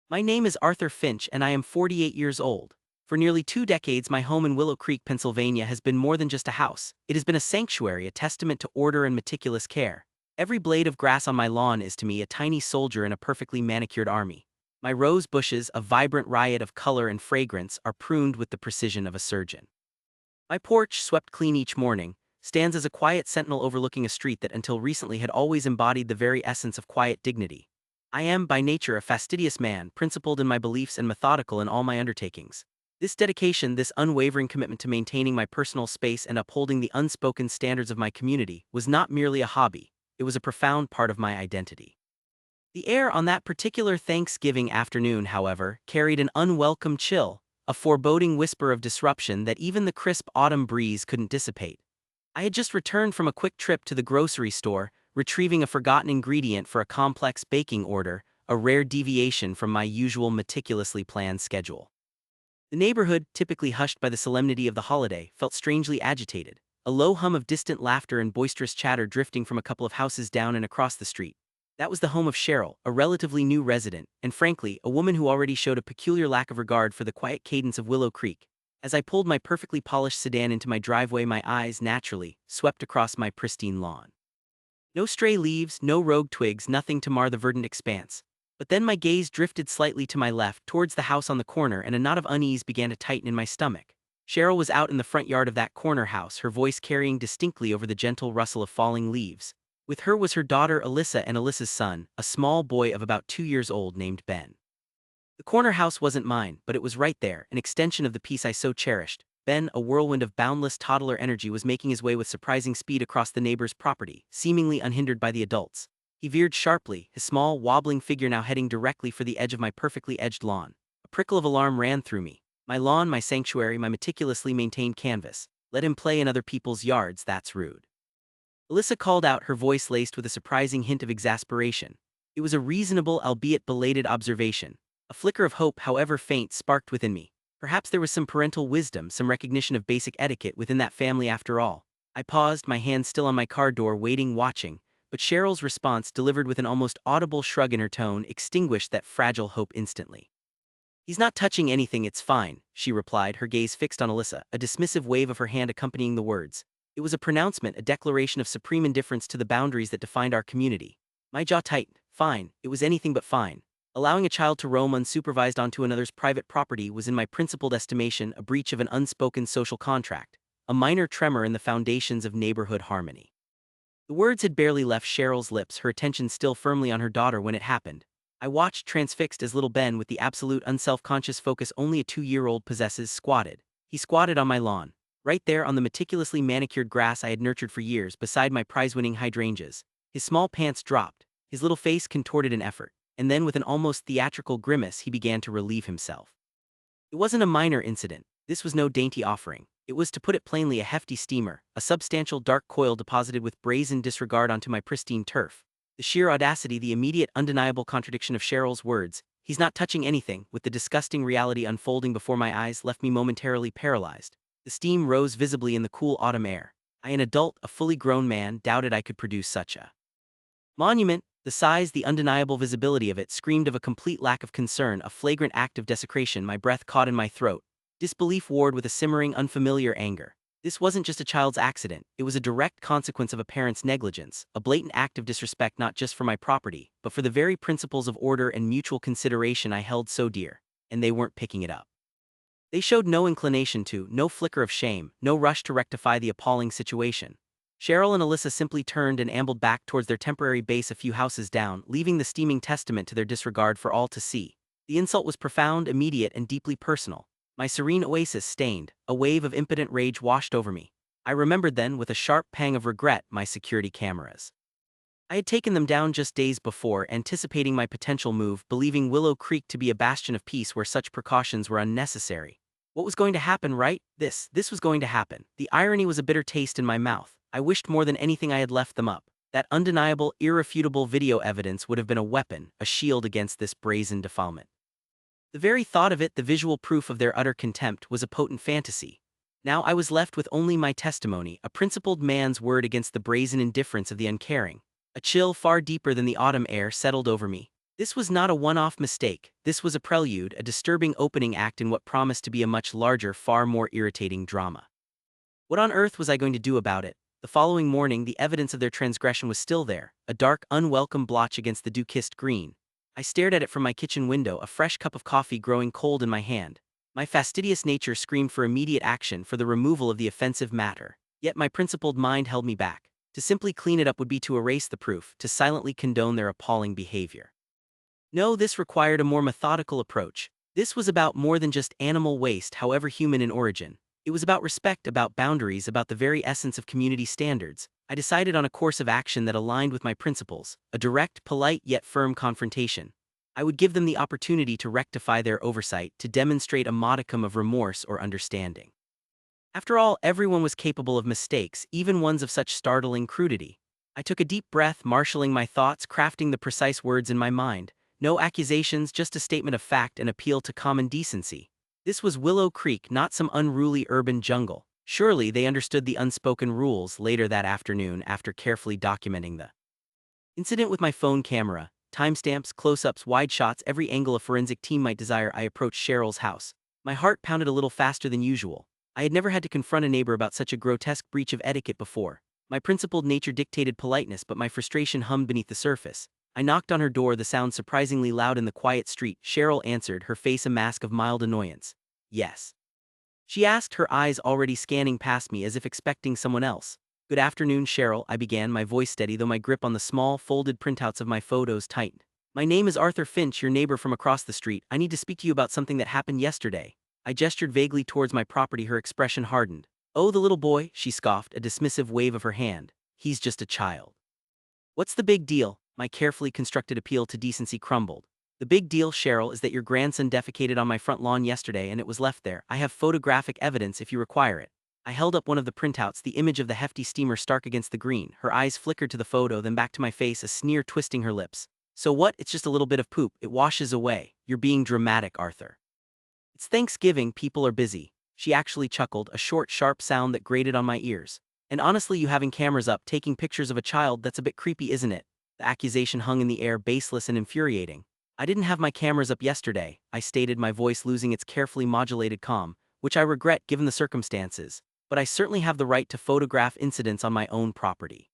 My name is Arthur Finch and I am 48 years old. For nearly 2 decades, my home in Willow Creek, Pennsylvania has been more than just a house. It has been a sanctuary, a testament to order and meticulous care. Every blade of grass on my lawn is to me a tiny soldier in a perfectly manicured army. My rose bushes, a vibrant riot of color and fragrance, are pruned with the precision of a surgeon. My porch, swept clean each morning, stands as a quiet sentinel overlooking a street that until recently had always embodied the very essence of quiet dignity. I am, by nature, a fastidious man, principled in my beliefs and methodical in all my undertakings. This dedication, this unwavering commitment to maintaining my personal space and upholding the unspoken standards of my community, was not merely a hobby, it was a profound part of my identity. The air on that particular Thanksgiving afternoon, however, carried an unwelcome chill, a foreboding whisper of disruption that even the crisp autumn breeze couldn't dissipate. I had just returned from a quick trip to the grocery store, retrieving a forgotten ingredient for a complex baking order, a rare deviation from my usual meticulously planned schedule. The neighborhood, typically hushed by the solemnity of the holiday, felt strangely agitated, a low hum of distant laughter and boisterous chatter drifting from a couple of houses down and across the street. That was the home of Cheryl, a relatively new resident, and frankly, a woman who already showed a peculiar lack of regard for the quiet cadence of Willow Creek. As I pulled my perfectly polished sedan into my driveway, my eyes, naturally, swept across my pristine lawn. No stray leaves, no rogue twigs, nothing to mar the verdant expanse. But then my gaze drifted slightly to my left, towards the house on the corner, and a knot of unease began to tighten in my stomach. Cheryl was out in the front yard of that corner house, her voice carrying distinctly over the gentle rustle of falling leaves. With her was her daughter Alyssa and Alyssa's son, a small boy of about 2 years old named Ben. The corner house wasn't mine, but it was right there, an extension of the peace I so cherished. Ben, a whirlwind of boundless toddler energy, was making his way with surprising speed across the neighbor's property, seemingly unhindered by the adults. He veered sharply, his small, wobbling figure now heading directly for the edge of my perfectly edged lawn. A prickle of alarm ran through me. My lawn, my sanctuary, my meticulously maintained canvas. Let him play in other people's yards, that's rude. Alyssa called out, her voice laced with a surprising hint of exasperation. It was a reasonable, albeit belated observation. A flicker of hope, however faint, sparked within me. Perhaps there was some parental wisdom, some recognition of basic etiquette within that family after all. I paused, my hand still on my car door, waiting, watching, but Cheryl's response, delivered with an almost audible shrug in her tone, extinguished that fragile hope instantly. "He's not touching anything, it's fine," she replied, her gaze fixed on Alyssa, a dismissive wave of her hand accompanying the words. It was a pronouncement, a declaration of supreme indifference to the boundaries that defined our community. My jaw tightened. Fine, it was anything but fine. Allowing a child to roam unsupervised onto another's private property was, in my principled estimation, a breach of an unspoken social contract, a minor tremor in the foundations of neighborhood harmony. The words had barely left Cheryl's lips, her attention still firmly on her daughter, when it happened. I watched, transfixed, as little Ben, with the absolute unself-conscious focus only a 2-year-old possesses, squatted. He squatted on my lawn, right there on the meticulously manicured grass I had nurtured for years, beside my prize-winning hydrangeas. His small pants dropped, his little face contorted in effort, and then with an almost theatrical grimace he began to relieve himself. It wasn't a minor incident. This was no dainty offering. It was, to put it plainly, a hefty steamer, a substantial dark coil deposited with brazen disregard onto my pristine turf. The sheer audacity, the immediate undeniable contradiction of Cheryl's words, "He's not touching anything," with the disgusting reality unfolding before my eyes, left me momentarily paralyzed. The steam rose visibly in the cool autumn air. I, an adult, a fully grown man, doubted I could produce such a monument. The size, the undeniable visibility of it, screamed of a complete lack of concern, a flagrant act of desecration. My breath caught in my throat. Disbelief warred with a simmering, unfamiliar anger. This wasn't just a child's accident, it was a direct consequence of a parent's negligence, a blatant act of disrespect not just for my property, but for the very principles of order and mutual consideration I held so dear. And they weren't picking it up. They showed no inclination to, no flicker of shame, no rush to rectify the appalling situation. Cheryl and Alyssa simply turned and ambled back towards their temporary base a few houses down, leaving the steaming testament to their disregard for all to see. The insult was profound, immediate, and deeply personal. My serene oasis stained, a wave of impotent rage washed over me. I remembered then, with a sharp pang of regret, my security cameras. I had taken them down just days before, anticipating my potential move, believing Willow Creek to be a bastion of peace where such precautions were unnecessary. What was going to happen, right? This was going to happen. The irony was a bitter taste in my mouth. I wished more than anything I had left them up. That undeniable, irrefutable video evidence would have been a weapon, a shield against this brazen defilement. The very thought of it, the visual proof of their utter contempt, was a potent fantasy. Now I was left with only my testimony, a principled man's word against the brazen indifference of the uncaring. A chill far deeper than the autumn air settled over me. This was not a one-off mistake. This was a prelude, a disturbing opening act in what promised to be a much larger, far more irritating drama. What on earth was I going to do about it? The following morning, the evidence of their transgression was still there, a dark, unwelcome blotch against the dew-kissed green. I stared at it from my kitchen window, a fresh cup of coffee growing cold in my hand. My fastidious nature screamed for immediate action, for the removal of the offensive matter. Yet my principled mind held me back. To simply clean it up would be to erase the proof, to silently condone their appalling behavior. No, this required a more methodical approach. This was about more than just animal waste, however human in origin. It was about respect, about boundaries, about the very essence of community standards. I decided on a course of action that aligned with my principles, a direct, polite, yet firm confrontation. I would give them the opportunity to rectify their oversight, to demonstrate a modicum of remorse or understanding. After all, everyone was capable of mistakes, even ones of such startling crudity. I took a deep breath, marshaling my thoughts, crafting the precise words in my mind. No accusations, just a statement of fact and appeal to common decency. This was Willow Creek, not some unruly urban jungle. Surely they understood the unspoken rules. Later that afternoon, after carefully documenting the incident with my phone camera, timestamps, close-ups, wide shots, every angle a forensic team might desire, I approached Cheryl's house. My heart pounded a little faster than usual. I had never had to confront a neighbor about such a grotesque breach of etiquette before. My principled nature dictated politeness, but my frustration hummed beneath the surface. I knocked on her door, the sound surprisingly loud in the quiet street. Cheryl answered, her face a mask of mild annoyance. Yes. She asked, her eyes already scanning past me as if expecting someone else. Good afternoon, Cheryl, I began, my voice steady though my grip on the small, folded printouts of my photos tightened. My name is Arthur Finch, your neighbor from across the street. I need to speak to you about something that happened yesterday. I gestured vaguely towards my property, her expression hardened. Oh, the little boy, she scoffed, a dismissive wave of her hand. He's just a child. What's the big deal? My carefully constructed appeal to decency crumbled. The big deal, Cheryl, is that your grandson defecated on my front lawn yesterday and it was left there. I have photographic evidence if you require it. I held up one of the printouts, the image of the hefty steamer stark against the green. Her eyes flickered to the photo, then back to my face, a sneer twisting her lips. So what? It's just a little bit of poop. It washes away. You're being dramatic, Arthur. It's Thanksgiving, people are busy. She actually chuckled, a short, sharp sound that grated on my ears. And honestly, you having cameras up, taking pictures of a child, that's a bit creepy, isn't it? The accusation hung in the air, baseless and infuriating. I didn't have my cameras up yesterday, I stated, my voice losing its carefully modulated calm, which I regret given the circumstances, but I certainly have the right to photograph incidents on my own property.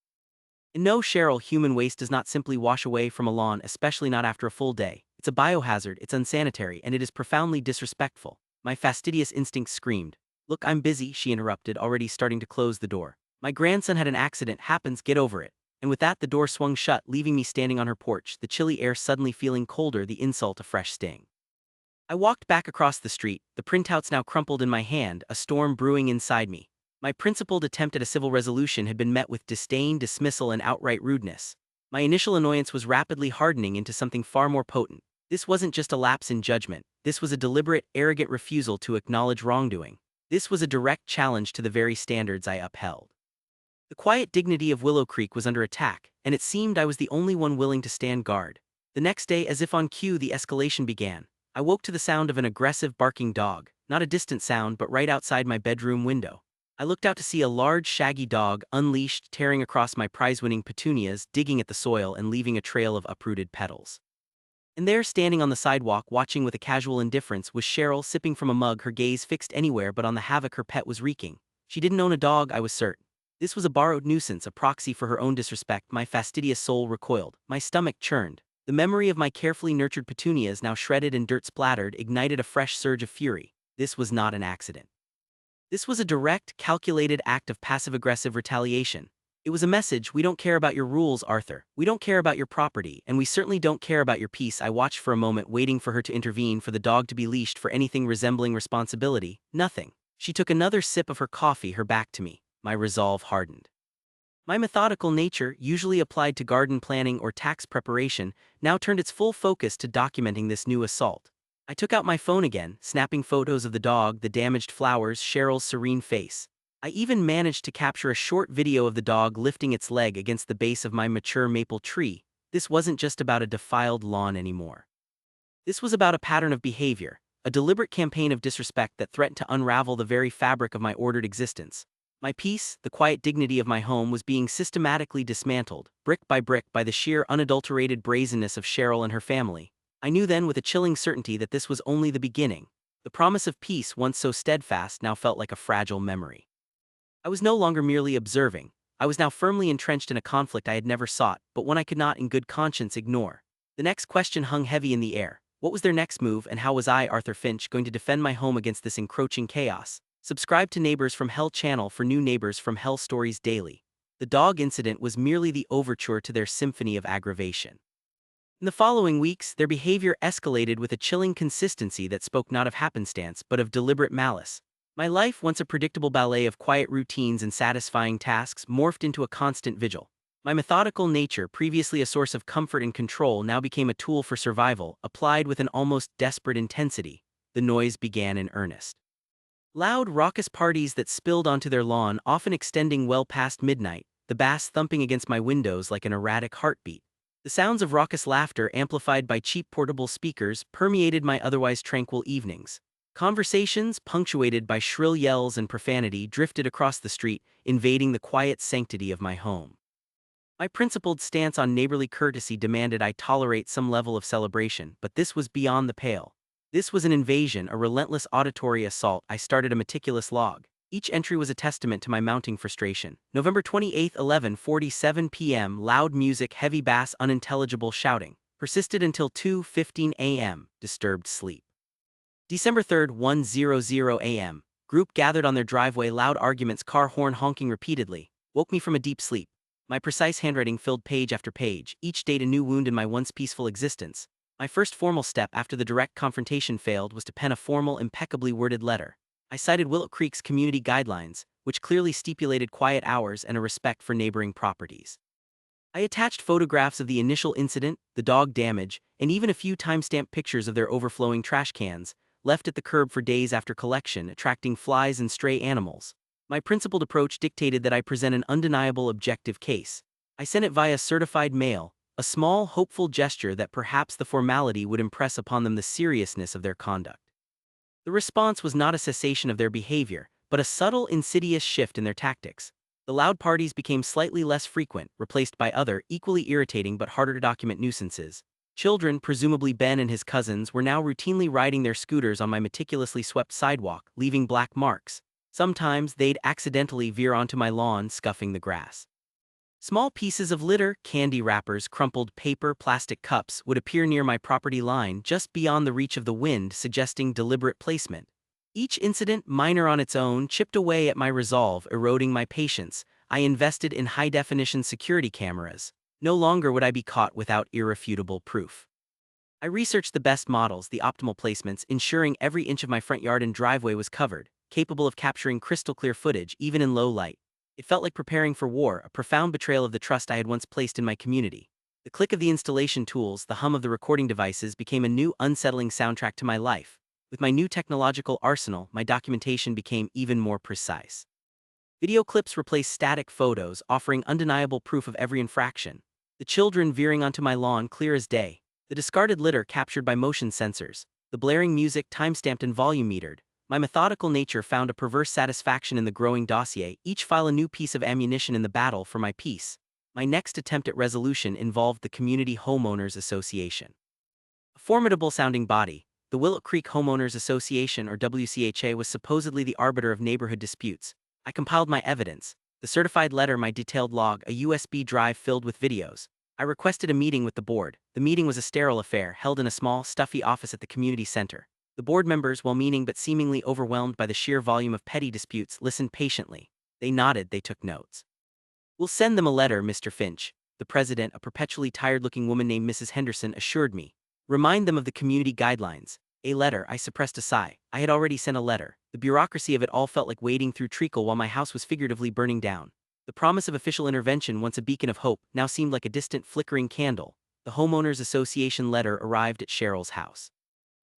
And no, Cheryl, human waste does not simply wash away from a lawn, especially not after a full day. It's a biohazard, it's unsanitary, and it is profoundly disrespectful. My fastidious instinct screamed. Look, I'm busy, she interrupted, already starting to close the door. My grandson had an accident, happens, get over it. And with that, the door swung shut, leaving me standing on her porch, the chilly air suddenly feeling colder, the insult a fresh sting. I walked back across the street, the printouts now crumpled in my hand, a storm brewing inside me. My principled attempt at a civil resolution had been met with disdain, dismissal, and outright rudeness. My initial annoyance was rapidly hardening into something far more potent. This wasn't just a lapse in judgment. This was a deliberate, arrogant refusal to acknowledge wrongdoing. This was a direct challenge to the very standards I upheld. The quiet dignity of Willow Creek was under attack, and it seemed I was the only one willing to stand guard. The next day, as if on cue, the escalation began. I woke to the sound of an aggressive, barking dog, not a distant sound but right outside my bedroom window. I looked out to see a large, shaggy dog, unleashed, tearing across my prize-winning petunias, digging at the soil and leaving a trail of uprooted petals. And there, standing on the sidewalk, watching with a casual indifference, was Cheryl, sipping from a mug, her gaze fixed anywhere but on the havoc her pet was wreaking. She didn't own a dog, I was certain. This was a borrowed nuisance, a proxy for her own disrespect. My fastidious soul recoiled. My stomach churned. The memory of my carefully nurtured petunias, now shredded and dirt-splattered, ignited a fresh surge of fury. This was not an accident. This was a direct, calculated act of passive-aggressive retaliation. It was a message: we don't care about your rules, Arthur. We don't care about your property, and we certainly don't care about your peace. I watched for a moment, waiting for her to intervene, for the dog to be leashed, for anything resembling responsibility. Nothing. She took another sip of her coffee, her back to me. My resolve hardened. My methodical nature, usually applied to garden planning or tax preparation, now turned its full focus to documenting this new assault. I took out my phone again, snapping photos of the dog, the damaged flowers, Cheryl's serene face. I even managed to capture a short video of the dog lifting its leg against the base of my mature maple tree. This wasn't just about a defiled lawn anymore. This was about a pattern of behavior, a deliberate campaign of disrespect that threatened to unravel the very fabric of my ordered existence. My peace, the quiet dignity of my home, was being systematically dismantled, brick by the sheer unadulterated brazenness of Cheryl and her family. I knew then with a chilling certainty that this was only the beginning. The promise of peace, once so steadfast, now felt like a fragile memory. I was no longer merely observing. I was now firmly entrenched in a conflict I had never sought, but one I could not in good conscience ignore. The next question hung heavy in the air. What was their next move, and how was I, Arthur Finch, going to defend my home against this encroaching chaos? Subscribe to Neighbours From Hell channel for new Neighbours From Hell stories daily. The dog incident was merely the overture to their symphony of aggravation. In the following weeks, their behavior escalated with a chilling consistency that spoke not of happenstance but of deliberate malice. My life, once a predictable ballet of quiet routines and satisfying tasks, morphed into a constant vigil. My methodical nature, previously a source of comfort and control, now became a tool for survival, applied with an almost desperate intensity. The noise began in earnest. Loud, raucous parties that spilled onto their lawn, often extending well past midnight, the bass thumping against my windows like an erratic heartbeat. The sounds of raucous laughter, amplified by cheap portable speakers, permeated my otherwise tranquil evenings. Conversations, punctuated by shrill yells and profanity, drifted across the street, invading the quiet sanctity of my home. My principled stance on neighborly courtesy demanded I tolerate some level of celebration, but this was beyond the pale. This was an invasion, a relentless auditory assault. I started a meticulous log. Each entry was a testament to my mounting frustration. November 28, 11:47 p.m. Loud music, heavy bass, unintelligible shouting. Persisted until 2:15 a.m. Disturbed sleep. December 3, 1:00 a.m. Group gathered on their driveway, loud arguments, car horn honking repeatedly. Woke me from a deep sleep. My precise handwriting filled page after page, each date a new wound in my once peaceful existence. My first formal step after the direct confrontation failed was to pen a formal, impeccably worded letter. I cited Willow Creek's community guidelines, which clearly stipulated quiet hours and a respect for neighboring properties. I attached photographs of the initial incident, the dog damage, and even a few timestamped pictures of their overflowing trash cans, left at the curb for days after collection, attracting flies and stray animals. My principled approach dictated that I present an undeniable objective case. I sent it via certified mail, a small, hopeful gesture that perhaps the formality would impress upon them the seriousness of their conduct. The response was not a cessation of their behavior, but a subtle, insidious shift in their tactics. The loud parties became slightly less frequent, replaced by other, equally irritating but harder to document nuisances. Children, presumably Ben and his cousins, were now routinely riding their scooters on my meticulously swept sidewalk, leaving black marks. Sometimes they'd accidentally veer onto my lawn, scuffing the grass. Small pieces of litter, candy wrappers, crumpled paper, plastic cups, would appear near my property line, just beyond the reach of the wind, suggesting deliberate placement. Each incident, minor on its own, chipped away at my resolve, eroding my patience. I invested in high-definition security cameras. No longer would I be caught without irrefutable proof. I researched the best models, the optimal placements, ensuring every inch of my front yard and driveway was covered, capable of capturing crystal-clear footage, even in low light. It felt like preparing for war, a profound betrayal of the trust I had once placed in my community. The click of the installation tools, the hum of the recording devices became a new, unsettling soundtrack to my life. With my new technological arsenal, my documentation became even more precise. Video clips replaced static photos, offering undeniable proof of every infraction. The children veering onto my lawn clear as day. The discarded litter captured by motion sensors. The blaring music timestamped and volume metered. My methodical nature found a perverse satisfaction in the growing dossier, each file a new piece of ammunition in the battle for my peace. My next attempt at resolution involved the Community Homeowners Association. A formidable-sounding body, the Willow Creek Homeowners Association, or WCHA, was supposedly the arbiter of neighborhood disputes. I compiled my evidence, the certified letter, my detailed log, a USB drive filled with videos. I requested a meeting with the board. The meeting was a sterile affair, held in a small, stuffy office at the community center. The board members, well-meaning but seemingly overwhelmed by the sheer volume of petty disputes, listened patiently. They nodded, they took notes. "We'll send them a letter, Mr. Finch," the president, a perpetually tired-looking woman named Mrs. Henderson, assured me. "Remind them of the community guidelines." A letter, I suppressed a sigh. I had already sent a letter. The bureaucracy of it all felt like wading through treacle while my house was figuratively burning down. The promise of official intervention, once a beacon of hope, now seemed like a distant, flickering candle. The Homeowners Association letter arrived at Cheryl's house.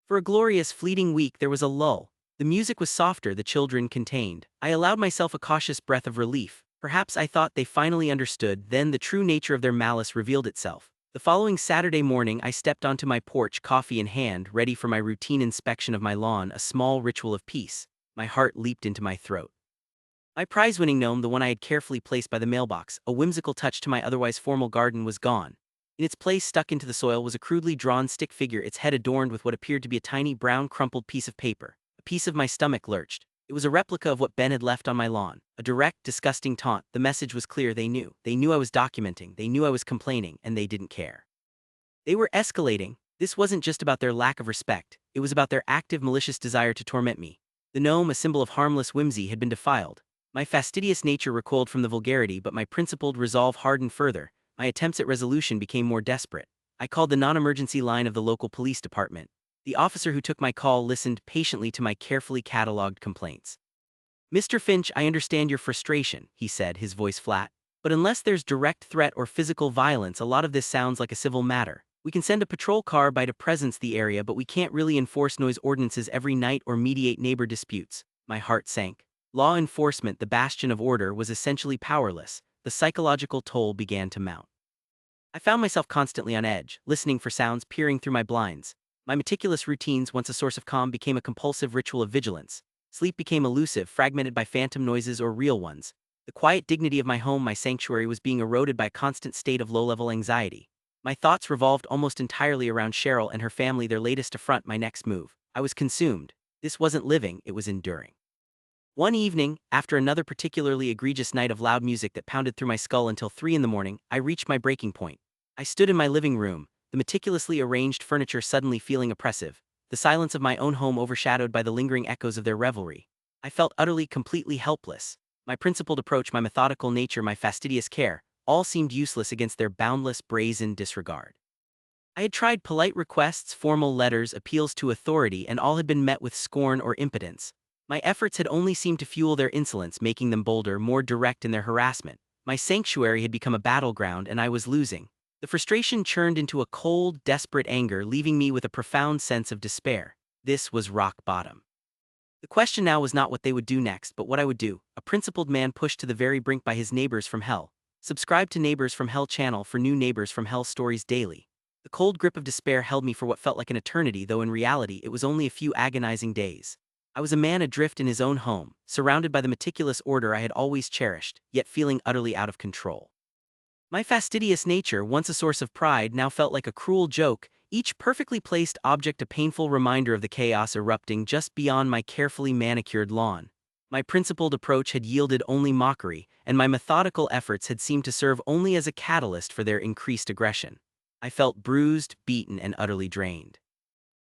For a glorious, fleeting week there was a lull. The music was softer, the children contained. I allowed myself a cautious breath of relief. Perhaps I thought they finally understood, then the true nature of their malice revealed itself. The following Saturday morning I stepped onto my porch, coffee in hand, ready for my routine inspection of my lawn, a small ritual of peace. My heart leaped into my throat. My prize-winning gnome, the one I had carefully placed by the mailbox, a whimsical touch to my otherwise formal garden, was gone. In its place, stuck into the soil, was a crudely drawn stick figure, its head adorned with what appeared to be a tiny brown crumpled piece of paper. A piece of my stomach lurched. It was a replica of what Ben had left on my lawn. A direct, disgusting taunt. The message was clear: they knew. They knew I was documenting, they knew I was complaining, and they didn't care. They were escalating. This wasn't just about their lack of respect, it was about their active, malicious desire to torment me. The gnome, a symbol of harmless whimsy, had been defiled. My fastidious nature recoiled from the vulgarity, but my principled resolve hardened further. My attempts at resolution became more desperate. I called the non-emergency line of the local police department. The officer who took my call listened patiently to my carefully catalogued complaints. "Mr. Finch, I understand your frustration," he said, his voice flat. "But unless there's direct threat or physical violence, a lot of this sounds like a civil matter. We can send a patrol car by to presence the area, but we can't really enforce noise ordinances every night or mediate neighbor disputes." My heart sank. Law enforcement, the bastion of order, was essentially powerless. The psychological toll began to mount. I found myself constantly on edge, listening for sounds, peering through my blinds. My meticulous routines, once a source of calm, became a compulsive ritual of vigilance. Sleep became elusive, fragmented by phantom noises or real ones. The quiet dignity of my home, my sanctuary, was being eroded by a constant state of low-level anxiety. My thoughts revolved almost entirely around Cheryl and her family, their latest affront, my next move. I was consumed. This wasn't living, it was enduring. One evening, after another particularly egregious night of loud music that pounded through my skull until 3 in the morning, I reached my breaking point. I stood in my living room, the meticulously arranged furniture suddenly feeling oppressive, the silence of my own home overshadowed by the lingering echoes of their revelry. I felt utterly, completely helpless. My principled approach, my methodical nature, my fastidious care, all seemed useless against their boundless, brazen disregard. I had tried polite requests, formal letters, appeals to authority, and all had been met with scorn or impotence. My efforts had only seemed to fuel their insolence, making them bolder, more direct in their harassment. My sanctuary had become a battleground, and I was losing. The frustration churned into a cold, desperate anger, leaving me with a profound sense of despair. This was rock bottom. The question now was not what they would do next, but what I would do. A principled man pushed to the very brink by his Neighbours from Hell. Subscribe to Neighbours from Hell channel for new Neighbours from Hell stories daily. The cold grip of despair held me for what felt like an eternity, though in reality it was only a few agonizing days. I was a man adrift in his own home, surrounded by the meticulous order I had always cherished, yet feeling utterly out of control. My fastidious nature, once a source of pride, now felt like a cruel joke, each perfectly placed object a painful reminder of the chaos erupting just beyond my carefully manicured lawn. My principled approach had yielded only mockery, and my methodical efforts had seemed to serve only as a catalyst for their increased aggression. I felt bruised, beaten, and utterly drained.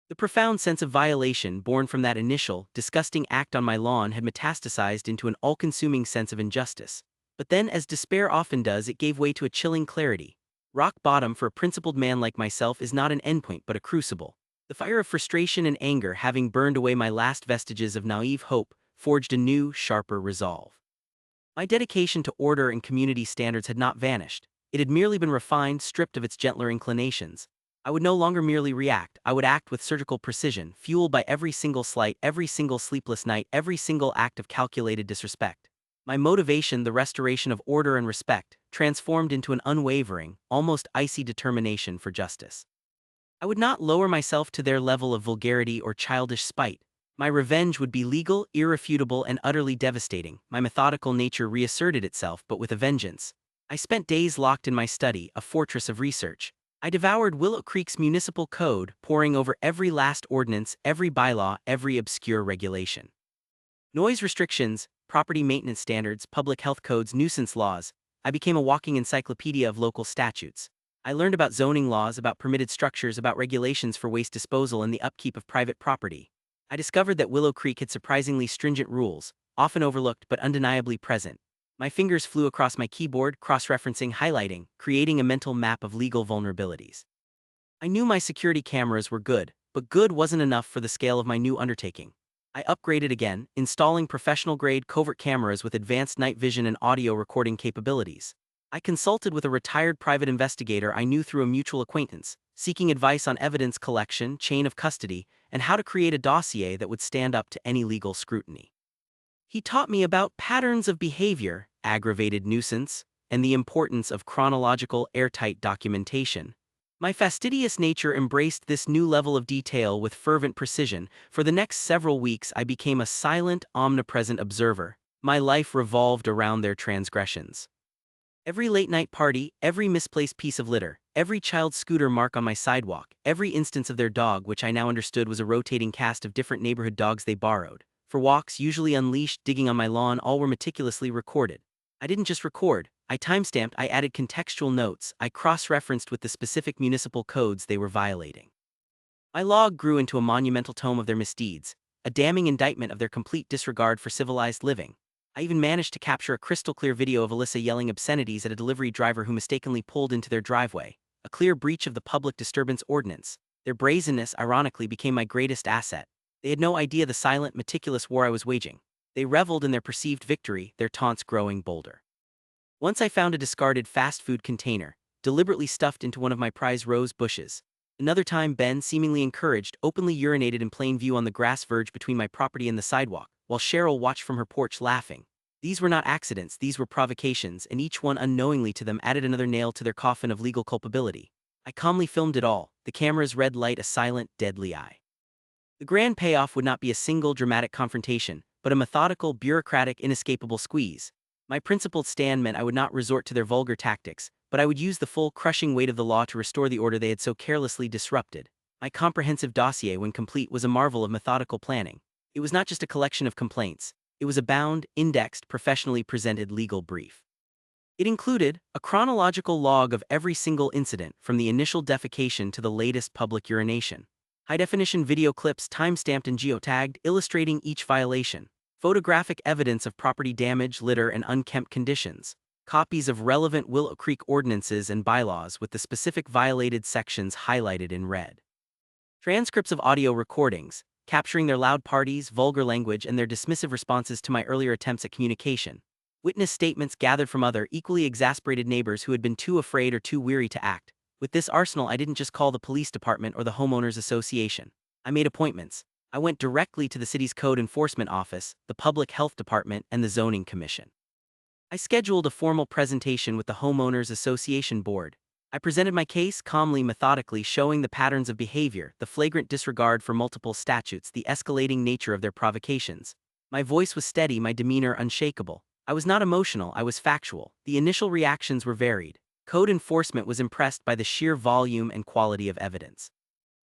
The profound sense of violation born from that initial, disgusting act on my lawn had metastasized into an all-consuming sense of injustice. But then, as despair often does, it gave way to a chilling clarity. Rock bottom for a principled man like myself is not an endpoint but a crucible. The fire of frustration and anger, having burned away my last vestiges of naive hope, forged a new, sharper resolve. My dedication to order and community standards had not vanished. It had merely been refined, stripped of its gentler inclinations. I would no longer merely react, I would act with surgical precision, fueled by every single slight, every single sleepless night, every single act of calculated disrespect. My motivation, the restoration of order and respect, transformed into an unwavering, almost icy determination for justice. I would not lower myself to their level of vulgarity or childish spite. My revenge would be legal, irrefutable, and utterly devastating. My methodical nature reasserted itself, but with a vengeance. I spent days locked in my study, a fortress of research. I devoured Willow Creek's municipal code, poring over every last ordinance, every bylaw, every obscure regulation. Noise restrictions, property maintenance standards, public health codes, nuisance laws. I became a walking encyclopedia of local statutes. I learned about zoning laws, about permitted structures, about regulations for waste disposal and the upkeep of private property. I discovered that Willow Creek had surprisingly stringent rules, often overlooked but undeniably present. My fingers flew across my keyboard, cross-referencing, highlighting, creating a mental map of legal vulnerabilities. I knew my security cameras were good, but good wasn't enough for the scale of my new undertaking. I upgraded again, installing professional-grade covert cameras with advanced night vision and audio recording capabilities. I consulted with a retired private investigator I knew through a mutual acquaintance, seeking advice on evidence collection, chain of custody, and how to create a dossier that would stand up to any legal scrutiny. He taught me about patterns of behavior, aggravated nuisance, and the importance of chronological, airtight documentation. My fastidious nature embraced this new level of detail with fervent precision. For the next several weeks, I became a silent, omnipresent observer, My life revolved around their transgressions. Every late-night party, every misplaced piece of litter, every child's scooter mark on my sidewalk, every instance of their dog, which I now understood was a rotating cast of different neighborhood dogs they borrowed, for walks usually unleashed, digging on my lawn, all were meticulously recorded. I didn't just record, I timestamped, I added contextual notes, I cross-referenced with the specific municipal codes they were violating. My log grew into a monumental tome of their misdeeds, a damning indictment of their complete disregard for civilized living. I even managed to capture a crystal-clear video of Alyssa yelling obscenities at a delivery driver who mistakenly pulled into their driveway, a clear breach of the public disturbance ordinance. Their brazenness, ironically, became my greatest asset. They had no idea the silent, meticulous war I was waging. They reveled in their perceived victory, their taunts growing bolder. Once I found a discarded fast food container, deliberately stuffed into one of my prized rose bushes. Another time, Ben, seemingly encouraged, openly urinated in plain view on the grass verge between my property and the sidewalk, while Cheryl watched from her porch laughing. These were not accidents, these were provocations, and each one unknowingly to them added another nail to their coffin of legal culpability. I calmly filmed it all, the camera's red light a silent, deadly eye. The grand payoff would not be a single dramatic confrontation, but a methodical, bureaucratic, inescapable squeeze. My principled stand meant I would not resort to their vulgar tactics, but I would use the full, crushing weight of the law to restore the order they had so carelessly disrupted. My comprehensive dossier, when complete, was a marvel of methodical planning. It was not just a collection of complaints. It was a bound, indexed, professionally presented legal brief. It included a chronological log of every single incident, from the initial defecation to the latest public urination. High-definition video clips time-stamped and geotagged, illustrating each violation. Photographic evidence of property damage, litter, and unkempt conditions. Copies of relevant Willow Creek ordinances and bylaws with the specific violated sections highlighted in red. Transcripts of audio recordings, capturing their loud parties, vulgar language, and their dismissive responses to my earlier attempts at communication. Witness statements gathered from other, equally exasperated neighbors who had been too afraid or too weary to act. With this arsenal, I didn't just call the police department or the homeowners association. I made appointments. I went directly to the city's code enforcement office, the public health department, and the zoning commission. I scheduled a formal presentation with the homeowners association board. I presented my case calmly, methodically, showing the patterns of behavior, the flagrant disregard for multiple statutes, the escalating nature of their provocations. My voice was steady, my demeanor unshakable. I was not emotional, I was factual. The initial reactions were varied. Code enforcement was impressed by the sheer volume and quality of evidence.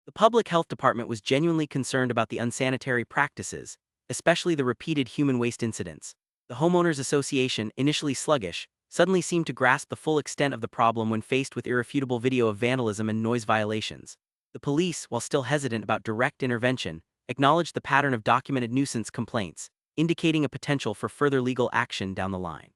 The public health department was genuinely concerned about the unsanitary practices, especially the repeated human waste incidents. The homeowners association, initially sluggish, suddenly seemed to grasp the full extent of the problem when faced with irrefutable video of vandalism and noise violations. The police, while still hesitant about direct intervention, acknowledged the pattern of documented nuisance complaints, indicating a potential for further legal action down the line.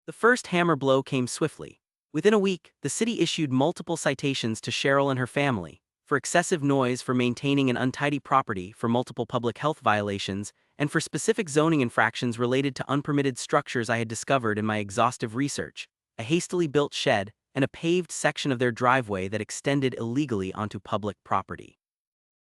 The first hammer blow came swiftly. Within a week, the city issued multiple citations to Cheryl and her family, for excessive noise, for maintaining an untidy property, for multiple public health violations, and for specific zoning infractions related to unpermitted structures I had discovered in my exhaustive research, a hastily built shed, and a paved section of their driveway that extended illegally onto public property.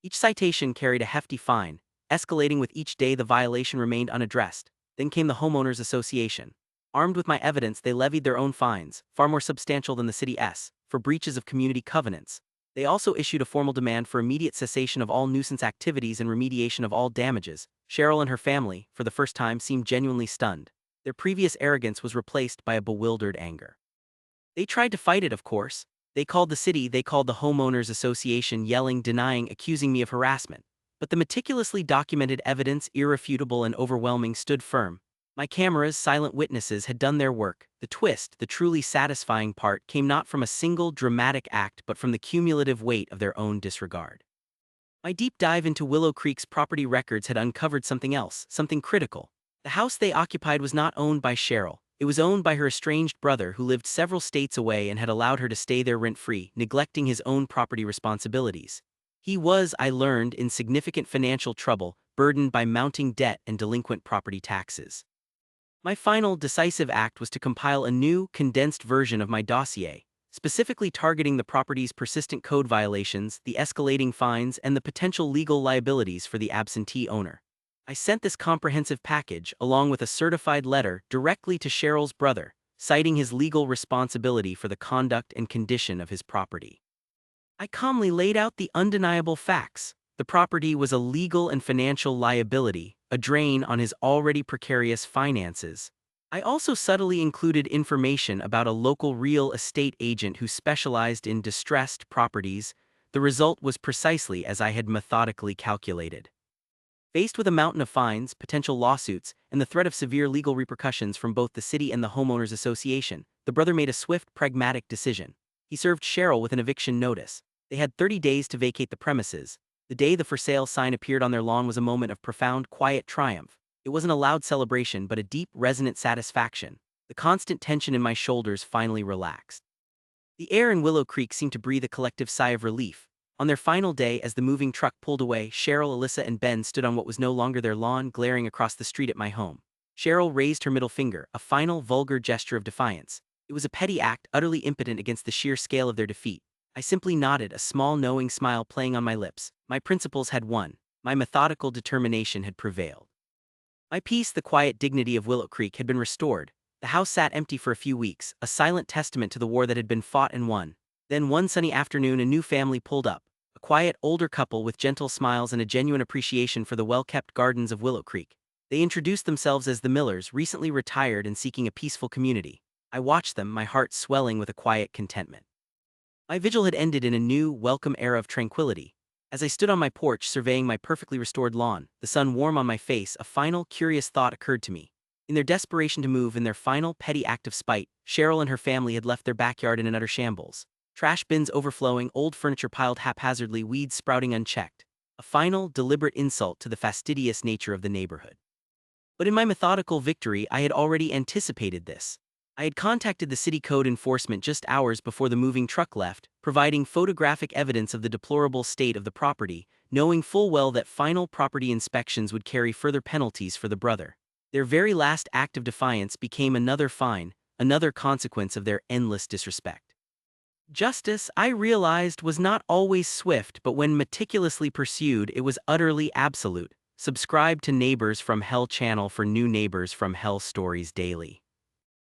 Each citation carried a hefty fine, escalating with each day the violation remained unaddressed. Then came the homeowners association. Armed with my evidence, they levied their own fines, far more substantial than the city's, for breaches of community covenants. They also issued a formal demand for immediate cessation of all nuisance activities and remediation of all damages. Cheryl and her family, for the first time, seemed genuinely stunned. Their previous arrogance was replaced by a bewildered anger. They tried to fight it, of course. They called the city, they called the homeowners association, yelling, denying, accusing me of harassment. But the meticulously documented evidence, irrefutable and overwhelming, stood firm. My cameras, silent witnesses, had done their work. The twist, the truly satisfying part, came not from a single dramatic act but from the cumulative weight of their own disregard. My deep dive into Willow Creek's property records had uncovered something else, something critical. The house they occupied was not owned by Cheryl. It was owned by her estranged brother, who lived several states away and had allowed her to stay there rent-free, neglecting his own property responsibilities. He was, I learned, in significant financial trouble, burdened by mounting debt and delinquent property taxes. My final, decisive act was to compile a new, condensed version of my dossier, specifically targeting the property's persistent code violations, the escalating fines, and the potential legal liabilities for the absentee owner. I sent this comprehensive package, along with a certified letter, directly to Cheryl's brother, citing his legal responsibility for the conduct and condition of his property. I calmly laid out the undeniable facts. The property was a legal and financial liability, a drain on his already precarious finances. I also subtly included information about a local real estate agent who specialized in distressed properties. The result was precisely as I had methodically calculated. Faced with a mountain of fines, potential lawsuits, and the threat of severe legal repercussions from both the city and the homeowners association, the brother made a swift, pragmatic decision. He served Cheryl with an eviction notice. They had 30 days to vacate the premises. The day the for sale sign appeared on their lawn was a moment of profound, quiet triumph. It wasn't a loud celebration, but a deep, resonant satisfaction. The constant tension in my shoulders finally relaxed. The air in Willow Creek seemed to breathe a collective sigh of relief. On their final day, as the moving truck pulled away, Cheryl, Alyssa, and Ben stood on what was no longer their lawn, glaring across the street at my home. Cheryl raised her middle finger, a final, vulgar gesture of defiance. It was a petty act, utterly impotent against the sheer scale of their defeat. I simply nodded, a small, knowing smile playing on my lips. My principles had won. My methodical determination had prevailed. My peace, the quiet dignity of Willow Creek, had been restored. The house sat empty for a few weeks, a silent testament to the war that had been fought and won. Then one sunny afternoon a new family pulled up, a quiet, older couple with gentle smiles and a genuine appreciation for the well-kept gardens of Willow Creek. They introduced themselves as the Millers, recently retired and seeking a peaceful community. I watched them, my heart swelling with a quiet contentment. My vigil had ended in a new, welcome era of tranquility. As I stood on my porch surveying my perfectly restored lawn, the sun warm on my face, a final, curious thought occurred to me. In their desperation to move, in their final, petty act of spite, Cheryl and her family had left their backyard in an utter shambles. Trash bins overflowing, old furniture piled haphazardly, weeds sprouting unchecked. A final, deliberate insult to the fastidious nature of the neighborhood. But in my methodical victory, I had already anticipated this. I had contacted the city code enforcement just hours before the moving truck left, providing photographic evidence of the deplorable state of the property, knowing full well that final property inspections would carry further penalties for the brother. Their very last act of defiance became another fine, another consequence of their endless disrespect. Justice, I realized, was not always swift, but when meticulously pursued, it was utterly absolute. Subscribe to Neighbours from Hell channel for new Neighbours from Hell stories daily.